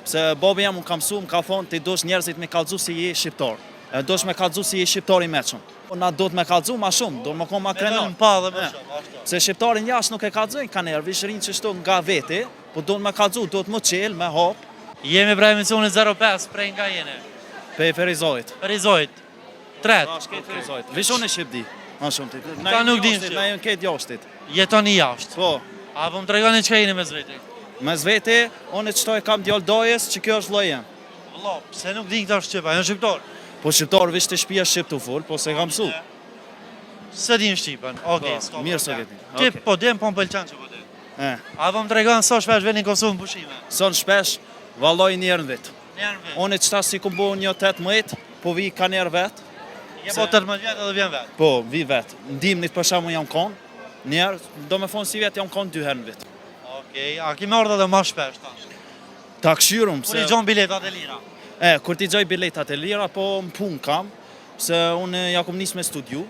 Pse babi jam unë kam mësu, më ka thonë ti dosh njerëzit me kallëzu si je shqiptar. Dosh me kallëzu si je shqiptar i mëshëm. Na do të me kallëzu ma shumë, do më konë ma krenar. Me pa dhe më shumë, ashtu. Se shqiptarin jashtë nuk e kallëzojnë kaner, vish rinë që shto nga veti, po do të me kallëzu, do të më qelë, me hop. Jemi pra emisionin 05, prej nga jene? Pe Ferizojt. Ferizojt. Tret. Ferizojt. Vish unë e shqipdi. Ma shumë ti. Ta nuk din shqip. Na jenë ketë jashtit. Jetoni jashtë. Po. A po më tregoni çka jeni me zveti? Me zveti, unë e qëtoj kam djallë dojes që kjo është vlojen. Valla, pse nuk din këta shqipa, janë shqiptar? Po shqiptar vish të shpia shqip të full, po se kam mësu. Se din shqipen, okej, s'ka mirë se problem. ke din. Ti po dem, po më pëlqen që po dem. E, A po më tregon sa shpesh veni në Kosovë në pushime? son shpesh, valloj njerë në vit. Njerë vend. Unë e qëta si ku bo një 18, po vi ka njerë vet. Je po 18 vjet edhe vjen vet. Po, vi vet. Ndimnit për shamu jam konë, njerë, do me thonë si vet jam konë 2 herë në vit. Okej, a kemi ardhur edhe më shpesh tash? Ta këshyrum, Kur i se... gjon biletat e lira. Kur ti gjoj biletat e lira, po më pun kam, se unë ja kom nis me studiu,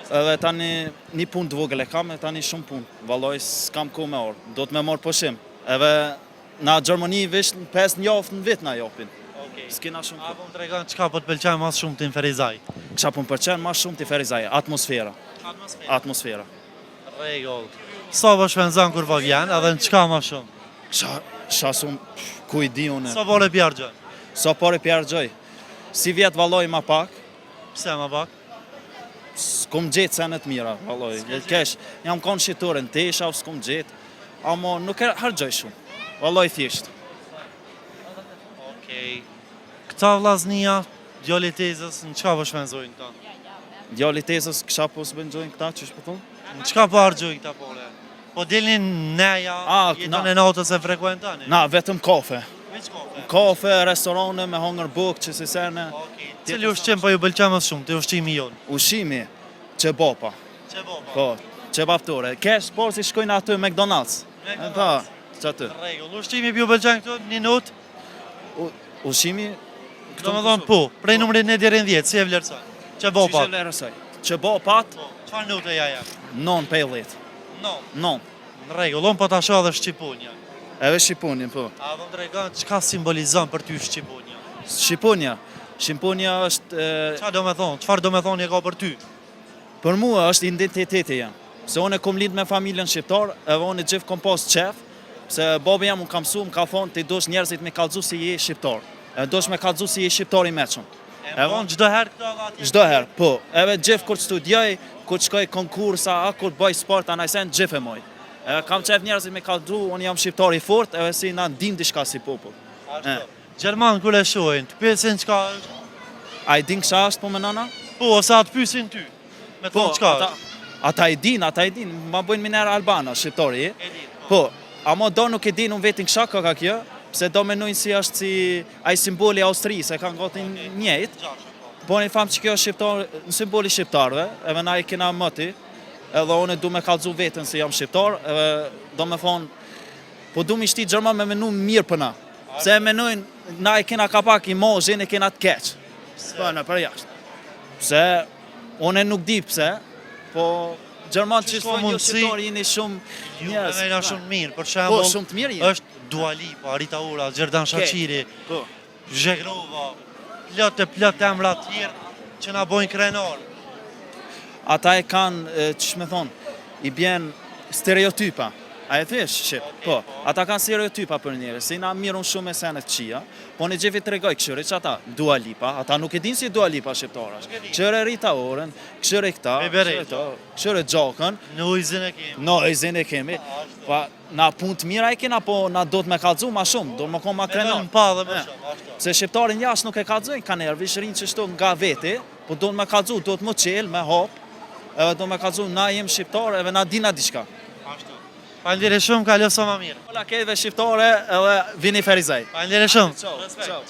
edhe tani një pun të vogël e kam, e tani shumë pun. Valloj, s'kam ku me orë, do të me morë pushim. Edhe na Gjermani vish 5 javë në vit na jopin. Okej. S'kena shumë A ku. po më tregon çka po të pëlqen më shumë ti në Ferizaj? Qa po më përqen ma shumë të Ferizaj, atmosfera. Atmosfera. Atmosfera. Rregull. Sa po shpenzon kur po vjen, edhe në çka më shumë? Qa shumë, ku i di une. Sa vole pjargjë? Sa pare pjarë gjoj. Si vjetë valloj ma pak, Pse më pak? s'kom gjetë senet mira, valloj. Kesh, jam konë shqitore në tesha, s'kom gjetë, amo nuk e hargjoj shumë. Valloj thjesht. Okej. Këta vllaznia, djali tezës, në çka po shpenzojnë këta? Djali tezës kisha po s'bëngjojnë këta, që shpo thonë? Në çka po harxojnë këta pole? Po dilnin neja, jetën e natës e frekuentani? Na, vetëm kafe. Veç kafe. Kafe, restorane, me hongër bukë, që si sene. Okej. Cili ushqim po ju pëlqen më shumë, te ushqimi jon? Ushimi, qebapa. Çebopa. Po, qebaftore. Kesh, por si shkojnë aty McDonald's. Pa, që aty. Rregull. Ushqimi ju pëlqen këtu në minut? Ushimi, Domethënë po, prej numrit 1 deri në 10, si e vlerëson? Çebopa. Qyshe lërësaj. Qebapat, Po, çfarë nute ja ja? 9 pellit. No. 9. Në rregull, un po ta shoh edhe shqipunja. Edhe Shqipunin, po. A do të tregon çka simbolizon për ty shqipunja? Shqipunia. Shqipunia është, Çfarë do të thonë? Çfarë do të thonë e ka për ty? për mua është identiteti jam. Se unë e kom lind me familjen shqiptar, edhe unë e gjithë kom pas qef, se babi jam unë kam mësu, më ka thonë ti dosh njerëzit me kallëzu si je shqiptar. Dosh me kallëzu si je shqiptar i mëshëm. E von çdo herë këto atje. Çdo herë, po. Edhe gjithë kur studioj, kur shkoj konkursa, a kur bëj sport, anaj sen gjithë e moj. Kam qef njerëzit me kallëzu, unë jam shqiptar i fort, edhe si na ndim diçka si popull. Ashtu. Gjerman kur e shohin, të pyesin çka është? A i din kësha është po me nana? Po, ose atë pyesin ty. Me thonë çka është? ata i din, ma bojnë miner Albana, shqiptori. E di. Po, ama do nuk e din unë vetin kësha ka kjo, pse do menojnë si është si ai simboli Austrisë, e kanë gotin njëjtë. Po një famë që kjo është shqiptar, në simboli shqiptarve, edhe na i kena mëti, edhe unë du me kallëzu vetën se jam shqiptar, edhe do me thonë, po du me shti Gjerman me menu mirë për na. Se e menojnë, na i kena ka pak i mozhin, e kena të keqë. Po, në për jashtë. Pse, unë nuk di pse, po Gjerman që shkojnë jo shqiptar jeni shumë njerëz. Jena shumë mirë, për Po, shembull, shumë të mirë jenë. është Dua Lipa, Rita Ora, Xherdan Shaqiri, Po. Zhegrova, plot emra të tjerë që na bojnë krenar. Ata e kanë, që me thonë, i bjen stereotypa. A e thesh shqip? Po, ata kanë stereotypa për njerëz, si na mirën shumë e senet qia, po në gjevi të regoj këshëri që ata, Dua Lipa, ata nuk e din si Dua Lipa shqiptarash. Këshëre Rita Orën, këshëre këta, këshëre Gjokën, Në izin e e kemi. kemi, pa na punë të mira e kena, po na do të me kallëzu ma shumë, do më konë ma Me krenar. në pa dhe më shumë, ashtu. Se shqiptarin jashtë nuk e kallëzojnë ka nerë, vish rinë që shto nga veti, po do të me kallëzu, do të më qelë, me hop, edhe do me kallëzu, na jem shqiptar, edhe na dina diçka. Ashtu. Faleminderit shumë, kaloj sa më mirë. Ola kejve shqiptare edhe vini Ferizaj. Faleminderit shumë. Ciao. Respekt. Ciao.